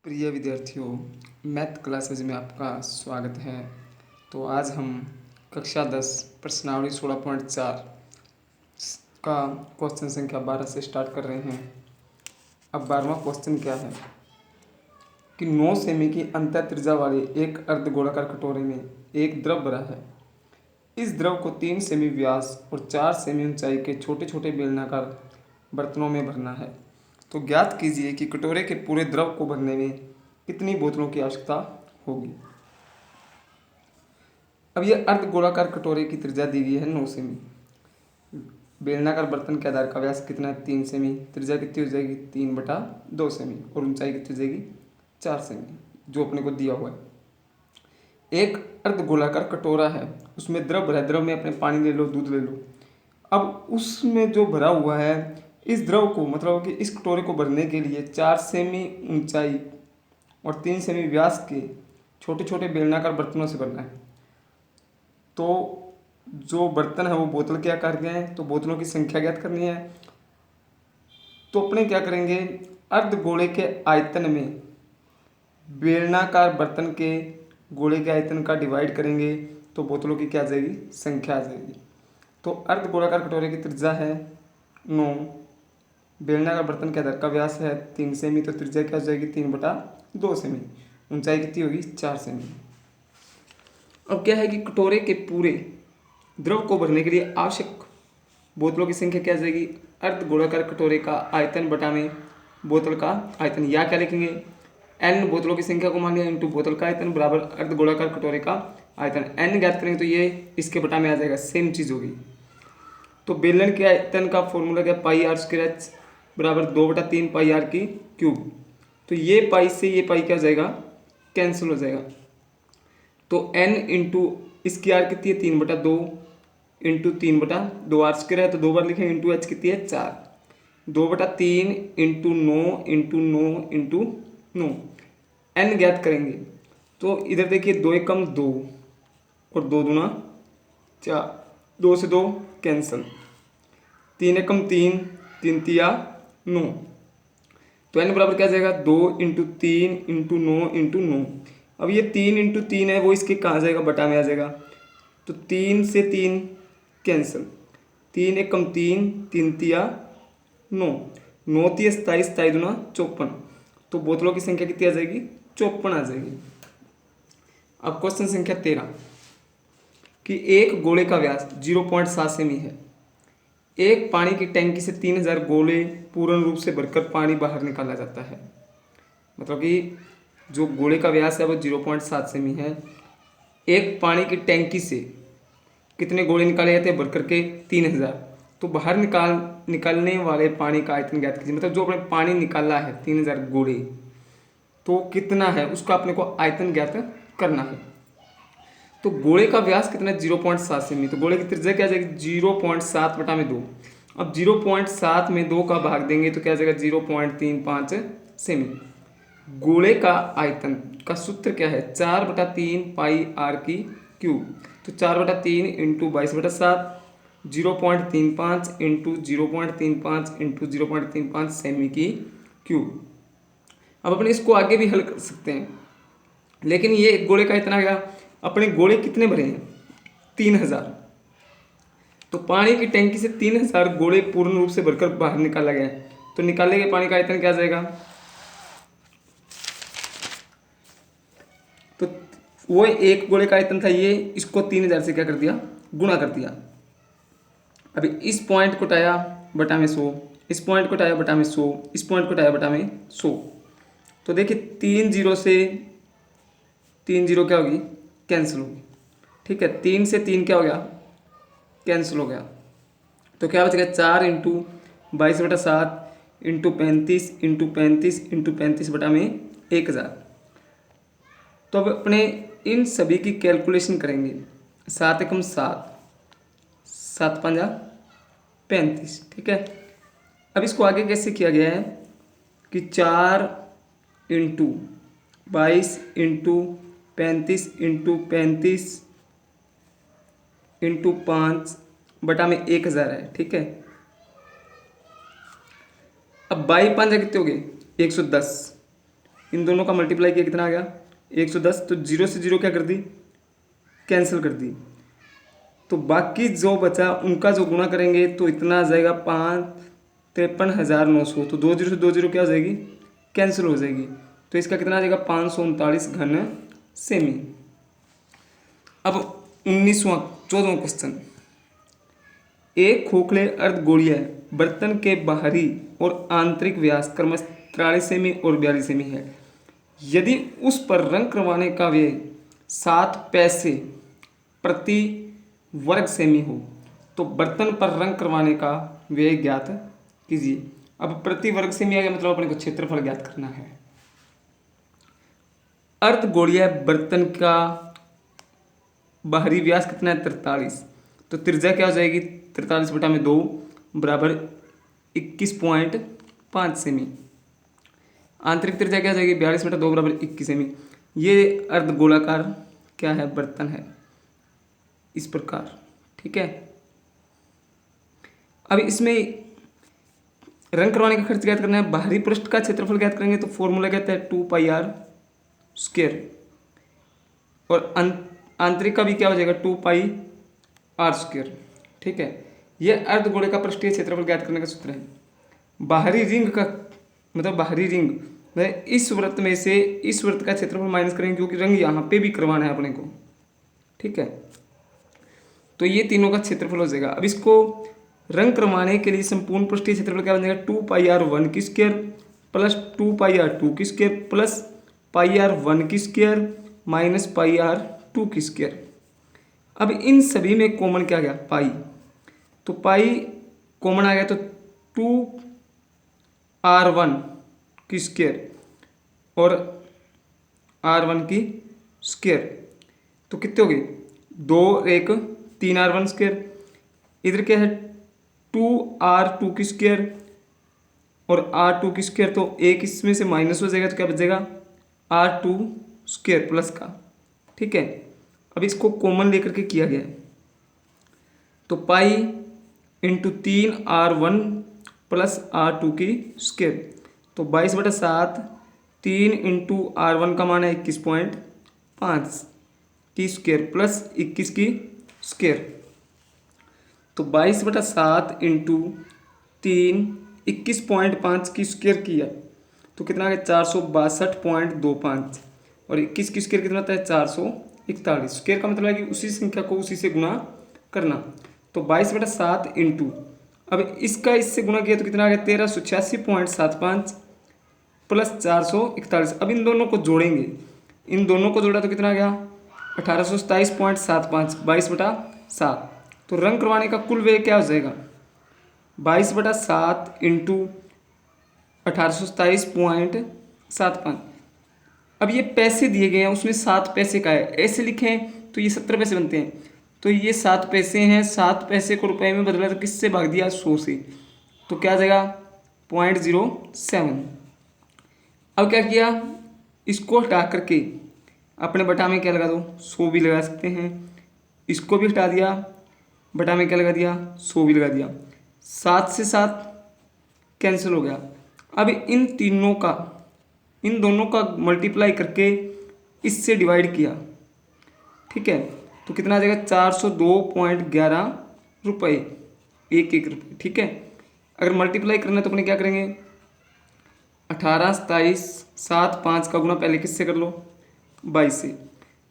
प्रिय विद्यार्थियों, math classes में आपका स्वागत है। तो आज हम कक्षा 10 प्रश्नावली 16.4 का क्वेश्चन संख्या 12 से स्टार्ट कर रहे हैं। अब 12वां क्वेश्चन क्या है कि 9 सेमी की अंतः त्रिज्या वाले एक अर्धगोलाकार कटोरे में एक द्रव भरा है। इस द्रव को 3 सेमी व्यास और 4 सेमी ऊंचाई के छोटे छोटे बेलनाकार बर्तनों में भरना है। तो ज्ञात कीजिए कि कटोरे के पूरे द्रव को भरने में कितनी बोतलों की आवश्यकता होगी। अब यह अर्धगोलाकार कटोरे की त्रिज्या दी गई है 9 सेमी। बेलनाकार बर्तन के आधार का व्यास कितना है 3 सेमी, त्रिज्या कितनी हो जाएगी 3/2 सेमी और ऊंचाई कितनी हो जाएगी 4 सेमी, जो अपने को दिया हुआ है। एक अर्धगोलाकार कटोरा है, उसमें द्रव भरा है। द्रव में अपने पानी ले लो, दूध ले लो। अब उसमें जो भरा हुआ है, इस द्रव को मतलब कि इस कटोरे को भरने के लिए 4 सेमी ऊंचाई और 3 सेमी व्यास के छोटे छोटे बेलनाकार बर्तनों से भरना है। तो जो बर्तन है वो बोतल के आकार के हैं, तो बोतलों की संख्या ज्ञात करनी है। तो अपने क्या करेंगे, अर्धगोले के आयतन में बेलनाकार बर्तन के गोले के आयतन का डिवाइड करेंगे तो बोतलों की क्या आ जाएगी, संख्या आ जाएगी। तो अर्धगोलाकार कटोरे की त्रिज्या है 9, बेलनाकार बर्तन के आधार का व्यास है 3 सेमी, तो त्रिज्या क्या हो जाएगी 3/2 सेमी, ऊंचाई कितनी होगी 4 सेमी। अब क्या है कि कटोरे के पूरे द्रव को भरने के लिए आवश्यक बोतलों की संख्या क्या आ जाएगी, अर्धगोलाकार कटोरे का आयतन बटा में बोतल का आयतन, या क्या लिखेंगे n बोतलों की संख्या को मान लिया इंटू बोतल का आयतन बराबर अर्धगोलाकार कटोरे का आयतन। n ज्ञात करेंगे तो ये इसके बटा में आ जाएगा, सेम चीज़ होगी। तो बेलन के आयतन का फॉर्मूला क्या, पाई आर स्क्वायर एच बराबर 2/3 पाई आर की क्यूब। तो ये पाई से ये पाई क्या हो जाएगा, कैंसिल हो जाएगा। तो n इंटू इसकी आर कितनी है 3/2 इंटू 3/2 आर स्क्वायर है, तो 2 बार लिखेंगे इंटू एच कितनी है 4, 2/3 इंटू 9 इंटू 9 इंटू 9, n ज्ञात करेंगे। तो इधर देखिए 2 एकम 2 और 2 दूना 4, 2 से 2 कैंसल, 3 एकम 3, 3 तिया 9। तो n बराबर क्या जाएगा 2 इंटू 3 इंटू 9 इंटू 9। अब ये 3 इंटू 3 है वो इसके कहाँ जाएगा, बटा में आ जाएगा। तो 3 से 3 कैंसल, 3 एकम 3, 3 तिया 9, 9 तिया 27, 27 दूना 54। तो बोतलों की संख्या कितनी आ जाएगी 54 आ जाएगी। अब क्वेश्चन संख्या 13 कि एक गोले का व्यास 0.7 सेमी है। एक पानी की टैंकी से 3000 गोले पूर्ण रूप से भरकर पानी बाहर निकाला जाता है। मतलब कि जो गोले का व्यास है वो 0.7 सेमी है। एक पानी की टैंकी से कितने गोले निकाले जाते हैं, भर करके 3000। तो बाहर निकालने वाले पानी का आयतन ज्ञात कीजिए। मतलब जो अपने पानी निकाला है 3000 गोले, तो कितना है उसका अपने को आयतन ज्ञात करना है। तो गोले का व्यास कितना है 0.7 सेमी, तो गोले की त्रिज्या क्या आ जाएगी 0.7/2। अब 0.7 में 2 का भाग देंगे तो क्या आ जाएगा 0.35 सेमी। गोले का आयतन का सूत्र क्या है 4/3 पाई आर की क्यूब। तो 4/3 इंटू 22/7, 0.35 इंटू 0.35 इंटू 0.35 सेमी की क्यूब। अब अपने इसको आगे भी हल कर सकते हैं, लेकिन ये गोले का इतना गया। अपने गोले कितने भरे हैं 3000, तो पानी की टैंकी से 3000 गोले पूर्ण रूप से भरकर बाहर निकाला गया है। तो निकाले गए पानी का आयतन क्या आ जाएगा, तो वो एक गोले का आयतन था ये, इसको 3000 से क्या कर दिया, गुणा कर दिया। अभी इस पॉइंट को उठाया बटा में 100, इस पॉइंट को उठाया बटा में 100, इस पॉइंट को उठाया बटा में 100। तो देखिए 3 जीरो से 3 जीरो क्या होगी, कैंसिल होगी। ठीक है, 3 से 3 क्या हो गया, कैंसिल हो गया। तो क्या बच गया 4 इंटू 22/7 इंटू 35 इंटू 35 इंटू 35 बटा में 1000। तो अब अपने इन सभी की कैलकुलेशन करेंगे। 7 एकम 7, 7 पंजा 35। ठीक है, अब इसको आगे कैसे किया गया है कि 4 इंटू 22 इंटू 35 इंटू 35 इंटू 5 बटा में 1000 है। ठीक है, अब 22 5 कितने हो गए 110, इन दोनों का मल्टीप्लाई किया कितना आ गया 110। तो 0 से 0 क्या कर दी, कैंसिल कर दी। तो बाकी जो बचा उनका जो गुणा करेंगे तो इतना आ जाएगा 53,900। तो 2 0 से 2 0 क्या हो जाएगी, कैंसिल हो जाएगी। तो इसका कितना आ जाएगा 539 घन सेमी। अब 14वां क्वेश्चन, एक खोखले अर्धगोलीय बर्तन के बाहरी और आंतरिक व्यास क्रमशः 43 सेमी और 42 सेमी है। यदि उस पर रंग करवाने का व्यय 7 पैसे प्रति वर्ग सेमी हो तो बर्तन पर रंग करवाने का व्यय ज्ञात कीजिए। अब प्रति वर्ग सेमी आ गया, मतलब अपने को क्षेत्रफल ज्ञात करना है। अर्धगोलीय बर्तन का बाहरी व्यास कितना है 43, तो त्रिज्या क्या हो जाएगी 43/2 बराबर 21.5 सेमी। आंतरिक त्रिज्या क्या हो जाएगी 42/2 बराबर 21 सेमी। ये अर्धगोलाकार क्या है, बर्तन है इस प्रकार, ठीक है। अब इसमें रंग करवाने का खर्च ज्ञात करना है, बाहरी पृष्ठ का क्षेत्रफल ज्ञात करेंगे तो फॉर्मूला कहता है 2πr², और आंतरिक का भी क्या हो जाएगा 2πr², ठीक है। यह अर्धगोले का पृष्ठीय क्षेत्रफल ज्ञात करने का सूत्र है। बाहरी रिंग का मतलब बाहरी रिंग मतलब इस वृत्त में से इस वृत्त का क्षेत्रफल माइनस करेंगे, क्योंकि रंग यहाँ पे भी करवाना है अपने को, ठीक है। तो ये तीनों का क्षेत्रफल हो जाएगा। अब इसको रंग करवाने के लिए संपूर्ण पृष्ठीय क्षेत्रफल क्या बन जाएगा 2πr1² plus 2πr2² plus πr1² minus πr2²। अब इन सभी में कॉमन क्या गया पाई, तो पाई कॉमन आ गया तो 2r1² और r1², तो कितने हो गए 2 1 3r1²। इधर क्या है 2r2² और r2², तो एक इसमें से माइनस हो जाएगा तो क्या बचेगा r2² प्लस का, ठीक है। अब इसको कॉमन लेकर के किया गया है, तो pi into 3r1 plus r2², तो 22/7 3 इंटू r1 का मान है 21.5 की स्क्वायर प्लस 21 की स्क्वायर, तो 22/7 इंटू 3 21.5 की स्क्वायर किया तो कितना आ गया 462.25, और 21 की स्क्वायर कितना आता है 441। स्क्वायर का मतलब है कि उसी संख्या को उसी से गुणा करना। तो 22/7 इंटू, अब इसका इससे गुणा किया तो कितना आ गया 1386.75 प्लस 441। अब इन दोनों को जोड़ेंगे, इन दोनों को जोड़ा तो कितना आ गया 1827.75 22/7। तो रंग करवाने का कुल व्यय क्या हो जाएगा 22/7 इंटू 1827.75। अब ये पैसे दिए गए हैं, उसमें 7 पैसे का है, ऐसे लिखें तो ये 70 पैसे बनते हैं। तो ये 7 पैसे हैं, 7 पैसे को रुपए में बदला तो किससे भाग दिया 100 से, तो क्या आ जाएगा 0.07। अब क्या किया, इसको हटा करके अपने बटा में क्या लगा दो 100 भी लगा सकते हैं, इसको भी हटा दिया, बटा में क्या लगा दिया 100 भी लगा दिया, 7 से 7 कैंसिल हो गया। अब इन दोनों का मल्टीप्लाई करके इससे डिवाइड किया, ठीक है, तो कितना आ जाएगा 402.11 रुपये, एक रुपये, ठीक है। अगर मल्टीप्लाई करना है तो अपने क्या करेंगे 18 27 7 5 का गुना पहले किससे कर लो 22 से,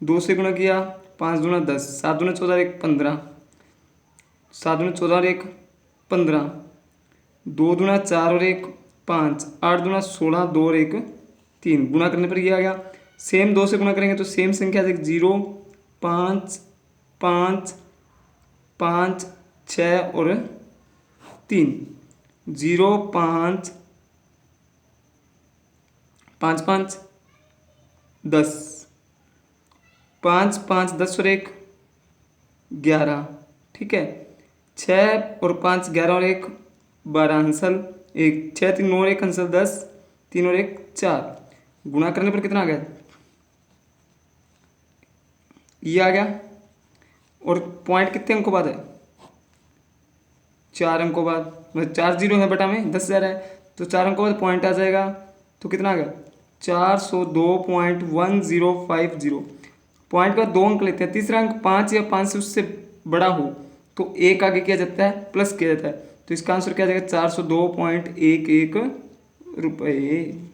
2 से गुना किया 5 दूना 10, 7 दूना 14 1 15, 7 दूना 14 और 1 15, 2 दूना 4 और 1 5, 8 दूना 16, 2 और 1 3, गुना करने पर ये आ गया। सेम 2 से गुना करेंगे तो सेम संख्या 0 5 5 5 6 और 3, 0 5 5 5 10, 5 5 10 और 1 11, ठीक है। 6 और 5 11 और 1 12 आंसर 1, 6 3 9 और 1 आंसर 10, 3 और 1 4, गुणा करने पर कितना आ गया ये आ गया। और पॉइंट कितने अंकों बाद है 4 अंकों बाद, मतलब 4 0 है बटा में 10,000 है, तो 4 अंकों बाद पॉइंट आ जाएगा, तो कितना आ गया 402.1050। पॉइंट का 2 अंक लेते हैं, तीसरा अंक 5 या 5 से उससे बड़ा हो तो 1 आगे किया जाता है, प्लस किया जाता है। तो इसका आंसर क्या आ जाएगा, 402.11 रुपये।